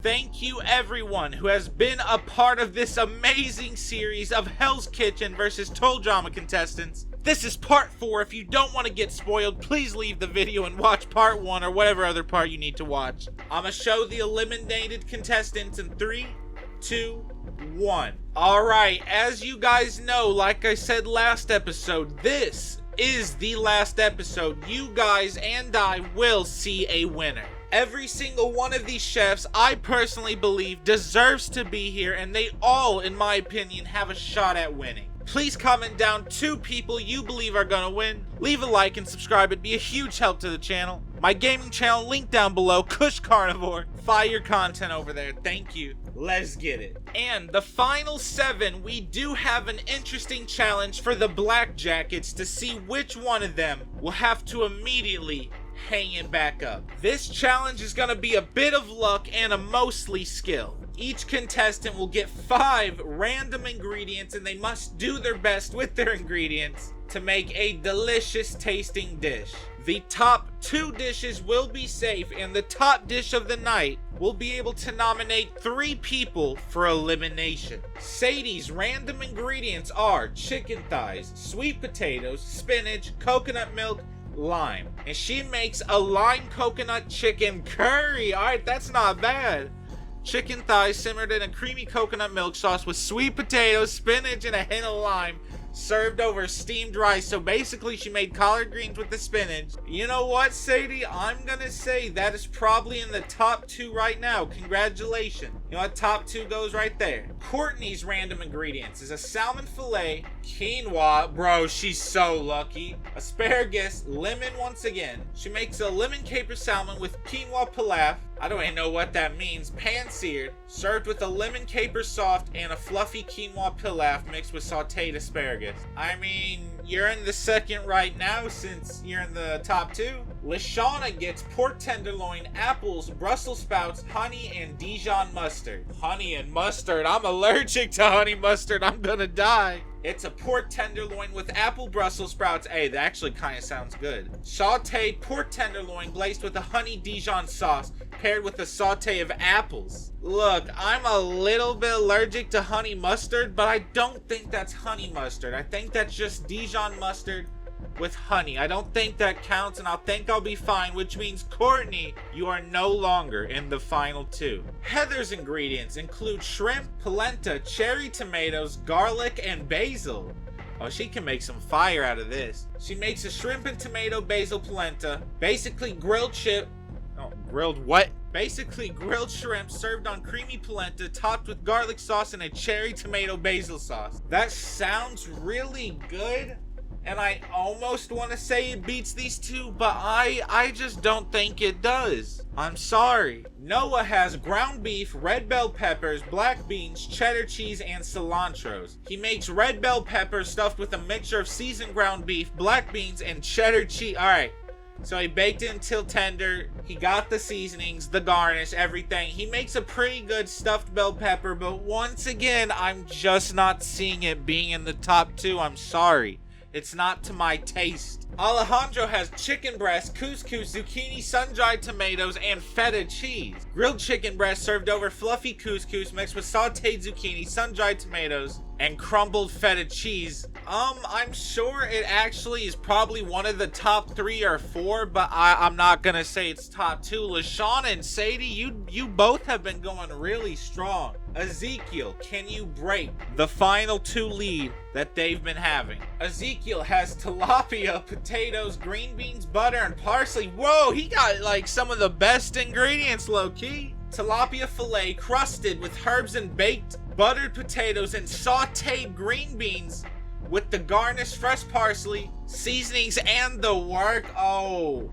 Thank you everyone who has been a part of this amazing series of Hell's Kitchen versus Total Drama contestants. This is part 4. If you don't want to get spoiled, please leave the video and watch part 1 or whatever other part you need to watch. I'm gonna show the eliminated contestants in 3, 2, 1. Alright, as you guys know, like I said last episode, this is the last episode. You guys and I will see a winner. Every single one of these chefs, I personally believe, deserves to be here, and they all, in my opinion, have a shot at winning. Please comment down 2 people you believe are gonna win. Leave a like and subscribe, it'd be a huge help to the channel. My gaming channel, link down below, Kush Carnivore. Fire content over there, thank you. Let's get it. And the final 7, we do have an interesting challenge for the Black Jackets to see which one of them will have to immediately hang it back up. This challenge is gonna be a bit of luck and a mostly skill. Each contestant will get 5 random ingredients and they must do their best with their ingredients to make a delicious tasting dish. The top 2 dishes will be safe, and the top dish of the night will be able to nominate 3 people for elimination. Sadie's random ingredients are chicken thighs, sweet potatoes, spinach, coconut milk, lime. And she makes a lime coconut chicken curry. Alright, that's not bad. Chicken thighs simmered in a creamy coconut milk sauce with sweet potatoes, spinach, and a hint of lime, served over steamed rice. So basically she made collard greens with the spinach. You know what, Sadie? I'm gonna say that is probably in the top 2 right now. Congratulations. You know what? Top 2 goes right there. Courtney's random ingredients is a salmon fillet, quinoa, bro, she's so lucky, asparagus, lemon once again. She makes a lemon caper salmon with quinoa pilaf. I don't even know what that means. Pan-seared, served with a lemon caper soft and a fluffy quinoa pilaf mixed with sauteed asparagus. I mean, you're in the second right now since you're in the top 2. Lashana gets pork tenderloin, apples, Brussels sprouts, honey, and Dijon mustard. Honey and mustard? I'm allergic to honey mustard. I'm gonna die. It's a pork tenderloin with apple Brussels sprouts. Hey, that actually kind of sounds good. Sauteed pork tenderloin glazed with a honey Dijon sauce paired with a saute of apples. Look, I'm a little bit allergic to honey mustard, but I don't think that's honey mustard. I think that's just Dijon mustard with honey. I don't think that counts, and I think I'll be fine, which means Courtney, you are no longer in the final 2. Heather's ingredients include shrimp, polenta, cherry tomatoes, garlic, and basil. Oh, she can make some fire out of this. She makes a shrimp and tomato basil polenta, basically grilled shrimp served on creamy polenta topped with garlic sauce and a cherry tomato basil sauce. That sounds really good. And I almost want to say it beats these 2, but I just don't think it does. I'm sorry. Noah has ground beef, red bell peppers, black beans, cheddar cheese, and cilantros. He makes red bell peppers stuffed with a mixture of seasoned ground beef, black beans, and cheddar cheese. Alright, so he baked it until tender. He got the seasonings, the garnish, everything. He makes a pretty good stuffed bell pepper, but once again, I'm just not seeing it being in the top 2. I'm sorry. It's not to my taste. Alejandro has chicken breast, couscous, zucchini, sun-dried tomatoes, and feta cheese. Grilled chicken breast served over fluffy couscous mixed with sauteed zucchini, sun-dried tomatoes, and crumbled feta cheese. I'm sure it actually is probably one of the top 3 or 4, but I'm not gonna say it's top 2. Lashana and Sadie, you both have been going really strong. Ezekiel, can you break the final 2 lead that they've been having? Ezekiel has tilapia, potatoes, green beans, butter, and parsley. Whoa, he got like some of the best ingredients, low-key. Tilapia fillet crusted with herbs and baked buttered potatoes and sauteed green beans with the garnish, fresh parsley, seasonings, and the work. Oh,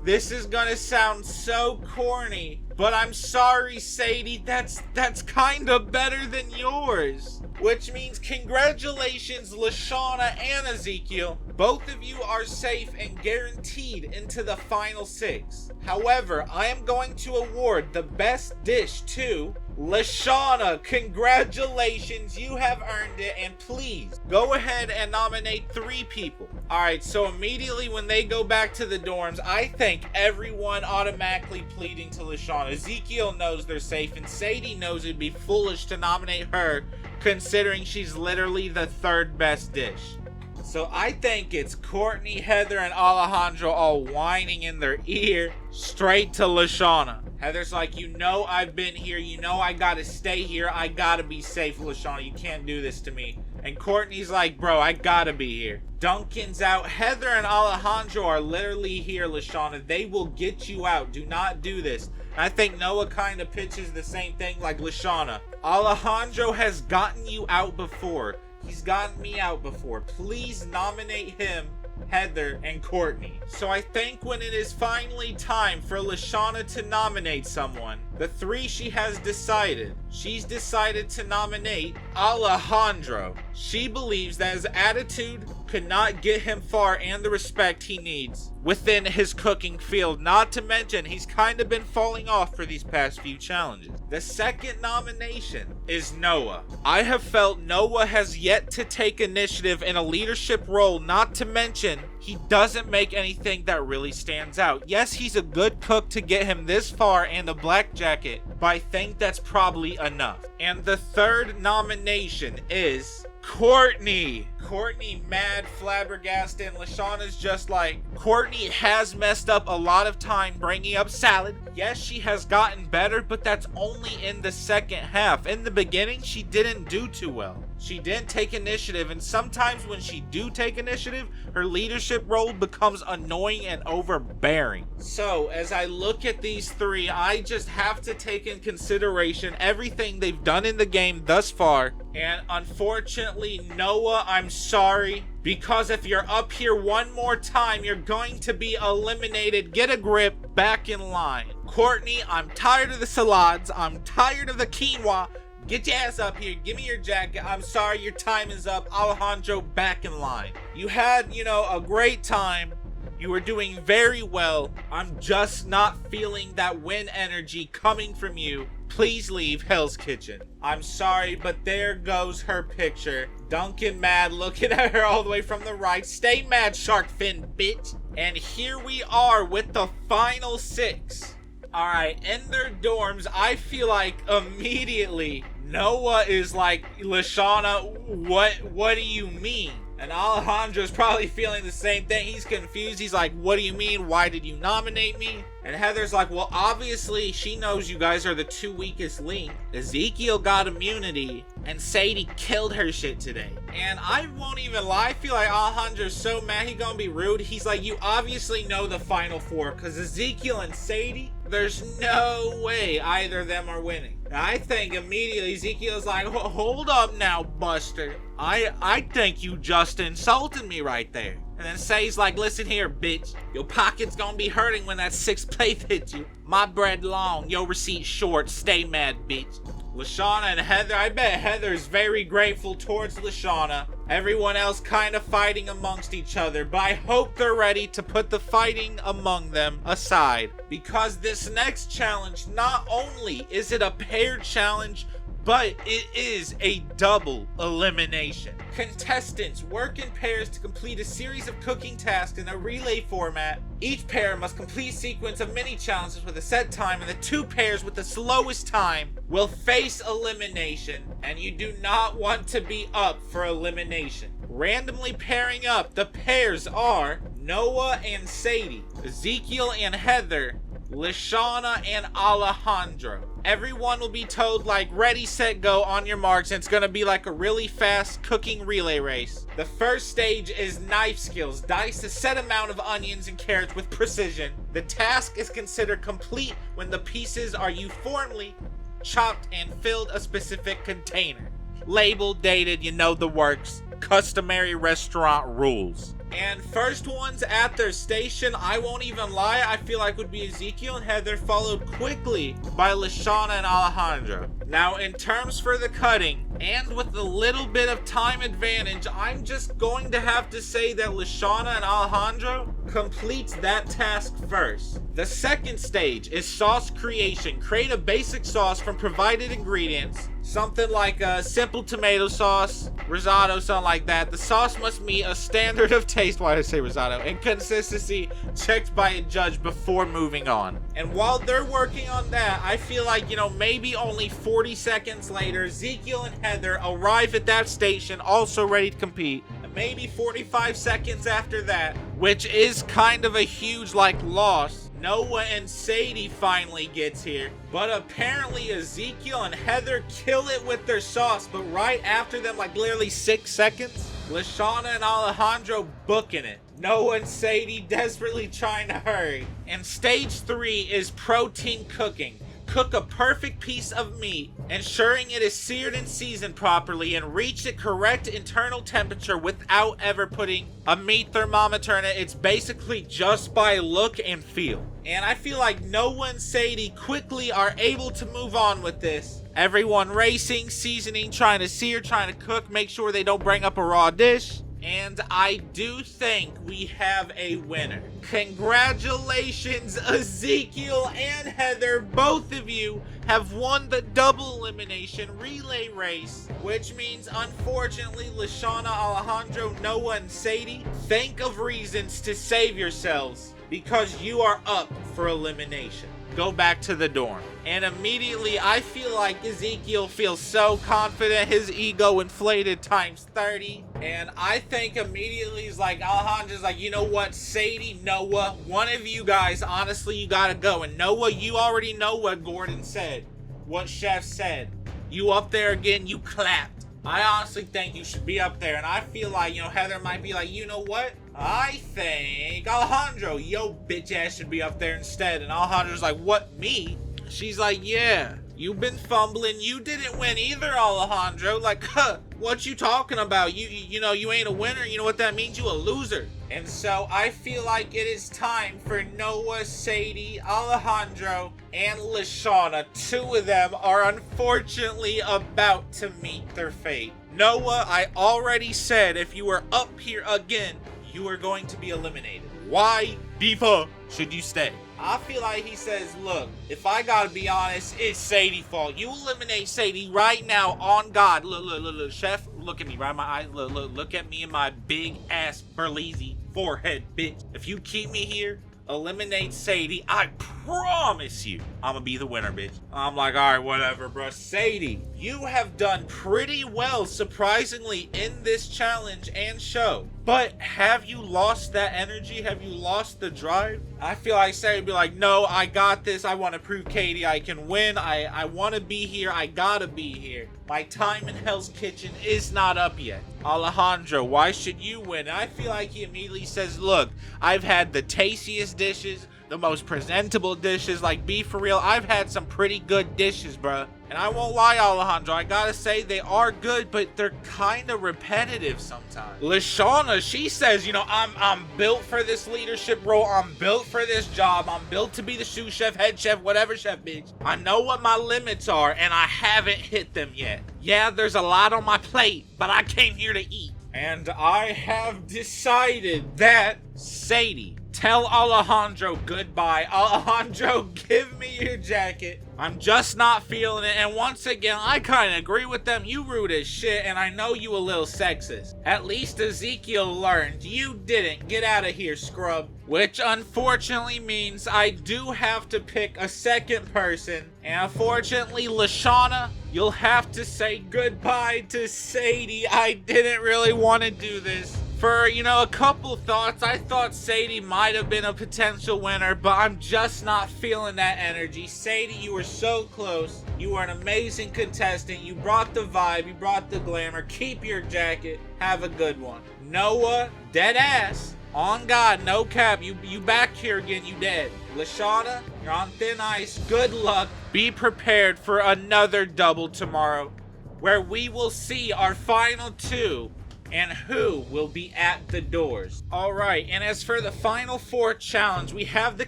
this is gonna sound so corny, but I'm sorry, Sadie, that's kinda better than yours. Which means congratulations, Lashana and Ezekiel. Both of you are safe and guaranteed into the final 6. However, I am going to award the best dish to Lashana. Congratulations, you have earned it, and please go ahead and nominate 3 people. Alright, so immediately when they go back to the dorms, I think everyone automatically pleading to Lashana. Ezekiel knows they're safe, and Sadie knows it'd be foolish to nominate her, considering she's literally the third best dish. So I think it's Courtney, Heather, and Alejandro all whining in their ear straight to Lashana. Heather's like, you know I've been here, you know I gotta stay here, I gotta be safe, Lashana, you can't do this to me. And Courtney's like, bro, I gotta be here. Duncan's out. Heather and Alejandro are literally here, Lashana. They will get you out. Do not do this. And I think Noah kind of pitches the same thing like Lashana. Alejandro has gotten you out before. He's gotten me out before. Please nominate him, Heather, and Courtney. So I think when it is finally time for Lashana to nominate someone, the three she has decided, she's decided to nominate Alejandro. She believes that his attitude could not get him far and the respect he needs within his cooking field. Not to mention, he's kind of been falling off for these past few challenges. The second nomination is Noah. I have felt Noah has yet to take initiative in a leadership role, not to mention he doesn't make anything that really stands out. Yes, he's a good cook to get him this far and a black jacket, but I think that's probably enough. And the third nomination is Courtney. Courtney mad flabbergasted, and Lashana's just like, Courtney has messed up a lot of time bringing up salad. Yes, she has gotten better, but that's only in the second half. In the beginning, she didn't do too well. She didn't take initiative, and sometimes when she do take initiative, her leadership role becomes annoying and overbearing. So, as I look at these three, I just have to take in consideration everything they've done in the game thus far. And unfortunately, Noah, I'm sorry, because if you're up here one more time, you're going to be eliminated. Get a grip, back in line. Courtney, I'm tired of the salads. I'm tired of the quinoa. Get your ass up here. Give me your jacket. I'm sorry, your time is up. Alejandro, back in line. You had, a great time. You were doing very well. I'm just not feeling that win energy coming from you. Please leave Hell's Kitchen. I'm sorry, but there goes her picture. Duncan mad, looking at her all the way from the right. Stay mad, shark fin, bitch. And here we are with the final 6. Alright, in their dorms, I feel like immediately Noah is like, Lashana, what do you mean? And Alejandro's probably feeling the same thing. He's confused. He's like, what do you mean? Why did you nominate me? And Heather's like, well, obviously she knows you guys are the 2 weakest link. Ezekiel got immunity, and Sadie killed her shit today. And I won't even lie, I feel like Alejandro's so mad he gonna be rude. He's like, you obviously know the final 4, because Ezekiel and Sadie, there's no way either of them are winning. And I think immediately Ezekiel's like, hold up now, Buster. I think you just insulted me right there. And then Say's like, listen here, bitch. Your pocket's gonna be hurting when that 6th plate hits you. My bread long, your receipt short. Stay mad, bitch. Lashana and Heather, I bet Heather's very grateful towards Lashana. Everyone else kind of fighting amongst each other, but I hope they're ready to put the fighting among them aside. Because this next challenge, not only is it a paired challenge, but it is a double elimination. Contestants work in pairs to complete a series of cooking tasks in a relay format. Each pair must complete a sequence of mini challenges with a set time, and the 2 pairs with the slowest time will face elimination, and you do not want to be up for elimination. Randomly pairing up, the pairs are Noah and Sadie, Ezekiel and Heather, Lashana and Alejandro. Everyone will be told like, ready, set, go, on your marks, and it's gonna be like a really fast cooking relay race. The first stage is knife skills. Dice a set amount of onions and carrots with precision. The task is considered complete when the pieces are uniformly chopped and filled a specific container. Labeled, dated, you know the works. Customary restaurant rules. And first ones at their station, I won't even lie, I feel like would be Ezekiel and Heather, followed quickly by Lashana and Alejandro. Now, in terms for the cutting, and with a little bit of time advantage, I'm just going to have to say that Lashana and Alejandro completes that task first. The second stage is sauce creation. Create a basic sauce from provided ingredients. something like a simple tomato sauce, risotto, something like that. The sauce must meet a standard of taste, why did I say risotto, and consistency checked by a judge before moving on. And while they're working on that, I feel like, you know, maybe only 40 seconds later, Ezekiel and Heather arrive at that station, also ready to compete. And maybe 45 seconds after that, which is kind of a huge, like, loss, Noah and Sadie finally gets here, but apparently Ezekiel and Heather kill it with their sauce, but right after them, like literally 6 seconds, Lashana and Alejandro booking it. Noah and Sadie desperately trying to hurry. And stage 3 is protein cooking. Cook a perfect piece of meat, ensuring it is seared and seasoned properly and reach the correct internal temperature without ever putting a meat thermometer in it. It's basically just by look and feel. And I feel like Noah and Sadie quickly are able to move on with this. Everyone racing, seasoning, trying to sear, trying to cook, make sure they don't bring up a raw dish. And I do think we have a winner. Congratulations, Ezekiel and Heather. Both of you have won the double elimination relay race, which means, unfortunately, Lashana, Alejandro, Noah, and Sadie, think of reasons to save yourselves because you are up for elimination. Go back to the dorm. And immediately, I feel like Ezekiel feels so confident, his ego inflated times 30. And I think immediately he's like, Alejandro's like, you know what, Sadie, Noah, one of you guys, honestly, you gotta go. And Noah, you already know what Gordon said, what Chef said. You up there again, you clapped. I honestly think you should be up there. And I feel like, you know, Heather might be like, you know what? I think Alejandro, yo bitch ass should be up there instead. And Alejandro's like, what, me? She's like, yeah, you've been fumbling. You didn't win either, Alejandro. Like, huh, what you talking about? You know, you ain't a winner. You know what that means? You a loser. And so I feel like it is time for Noah, Sadie, Alejandro, and Lashana. 2 of them are unfortunately about to meet their fate. Noah, I already said if you were up here again, you are going to be eliminated. Why the fuck should you stay? I feel like he says, look, if I gotta be honest, it's Sadie's fault. You eliminate Sadie right now on God. Look, Chef, look at me right in my eyes. Look at me in my big ass Berleezy forehead, bitch. If you keep me here, eliminate Sadie, I promise you I'm gonna be the winner, bitch. I'm like, all right, whatever, bro. Sadie, you have done pretty well, surprisingly, in this challenge and show. But have you lost that energy? Have you lost the drive? I feel like Sadie would be like, no, I got this. I want to prove Katie I can win. I want to be here. I gotta be here. My time in Hell's Kitchen is not up yet. Alejandro, why should you win? And I feel like he immediately says, look, I've had the tastiest dishes, the most presentable dishes. Like, be for real, I've had some pretty good dishes, bruh. And I won't lie, Alejandro, I gotta say they are good, but they're kind of repetitive sometimes. Lashana, she says, you know, I'm built for this leadership role. I'm built for this job. I'm built to be the sous chef, head chef, whatever chef, bitch. I know what my limits are, and I haven't hit them yet. Yeah, there's a lot on my plate, but I came here to eat. And I have decided that, Sadie, tell Alejandro goodbye. Alejandro, give me your jacket. I'm just not feeling it. And once again, I kind of agree with them. You rude as shit, and I know you a little sexist. At least Ezekiel learned. You didn't. Get out of here, scrub. Which unfortunately means I do have to pick a second person. And unfortunately, Lashana, you'll have to say goodbye to Sadie. I didn't really want to do this. For, you know, a couple thoughts, I thought Sadie might have been a potential winner, but I'm just not feeling that energy. Sadie, you were so close. You were an amazing contestant. You brought the vibe. You brought the glamour. Keep your jacket. Have a good one. Noah, dead ass. On God, no cap. You back here again. You dead. Lashana, you're on thin ice. Good luck. Be prepared for another double tomorrow, where we will see our final 2 and who will be at the doors. Alright, and as for the final 4 challenge, we have the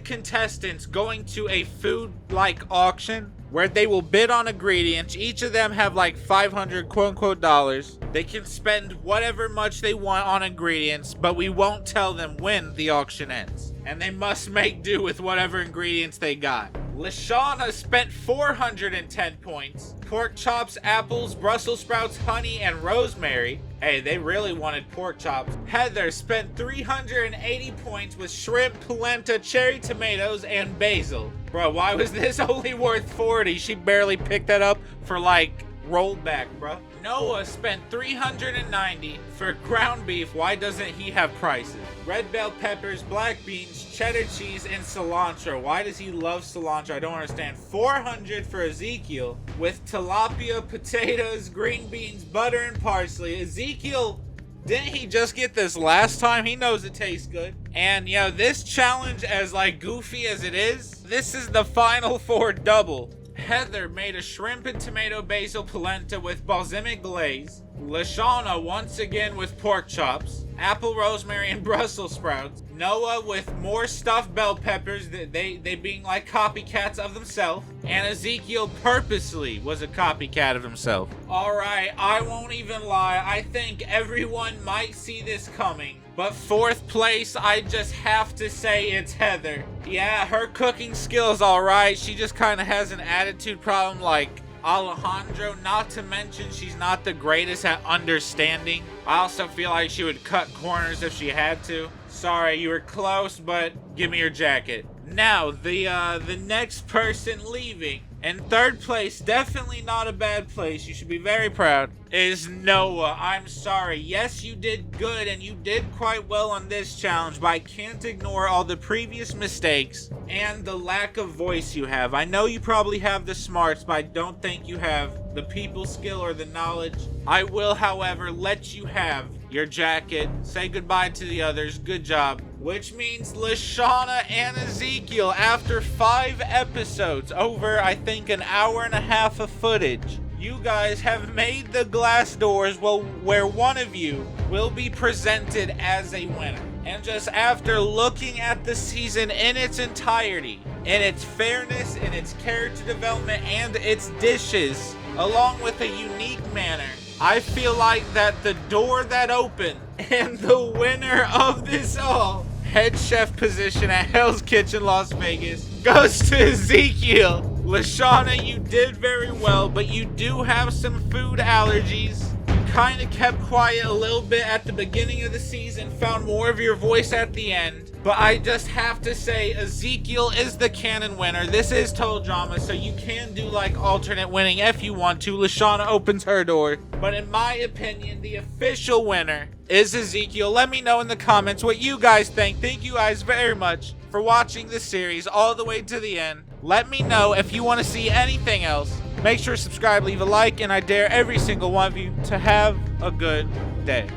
contestants going to a food-like auction where they will bid on ingredients. Each of them have like 500 quote-unquote dollars. They can spend whatever much they want on ingredients, but we won't tell them when the auction ends. And they must make do with whatever ingredients they got. Lashana spent 410 points. Pork chops, apples, Brussels sprouts, honey, and rosemary. Hey, they really wanted pork chops. Heather spent 380 points with shrimp, polenta, cherry tomatoes, and basil. Bro, why was this only worth 40? She barely picked that up for like rollback, bro. Noah spent 390 for ground beef. Why doesn't he have prices? Red bell peppers, black beans, cheddar cheese, and cilantro. Why does he love cilantro? I don't understand. 400 for Ezekiel with tilapia, potatoes, green beans, butter, and parsley. Ezekiel, didn't he just get this last time? He knows it tastes good. And yo, this challenge, as like goofy as it is, this is the final four double. Heather made a shrimp and tomato basil polenta with balsamic glaze. Lashana once again with pork chops, apple, rosemary, and Brussels sprouts. Noah with more stuffed bell peppers, they being like copycats of themselves. And Ezekiel purposely was a copycat of himself. Alright, I won't even lie, I think everyone might see this coming. But fourth place, I just have to say it's Heather. Yeah, her cooking skills alright. She just kind of has an attitude problem like Alejandro. Not to mention, she's not the greatest at understanding. I also feel like she would cut corners if she had to. Sorry, you were close, but give me your jacket. Now, the next person leaving. In third place, definitely not a bad place, you should be very proud, is Noah. I'm sorry. Yes, you did good and you did quite well on this challenge, but I can't ignore all the previous mistakes and the lack of voice you have. I know you probably have the smarts, but I don't think you have the people skill or the knowledge. I will, however, let you have your jacket. Say goodbye to the others. Good job. Which means Lashana and Ezekiel, after 5 episodes, over I think an hour and a half of footage, you guys have made the glass doors where one of you will be presented as a winner. And just after looking at the season in its entirety, in its fairness, in its character development, and its dishes, along with a unique manner, I feel like that the door that opened and the winner of this all, head chef position at Hell's Kitchen Las Vegas, goes to Ezekiel. Lashana, you did very well, but you do have some food allergies. You kind of kept quiet a little bit at the beginning of the season, found more of your voice at the end. But I just have to say, Ezekiel is the canon winner. This is Total Drama, so you can do like alternate winning if you want to. Lashana opens her door. But in my opinion, the official winner is Ezekiel. Let me know in the comments what you guys think. Thank you guys very much for watching this series all the way to the end. Let me know if you want to see anything else. Make sure to subscribe, leave a like, and I dare every single one of you to have a good day.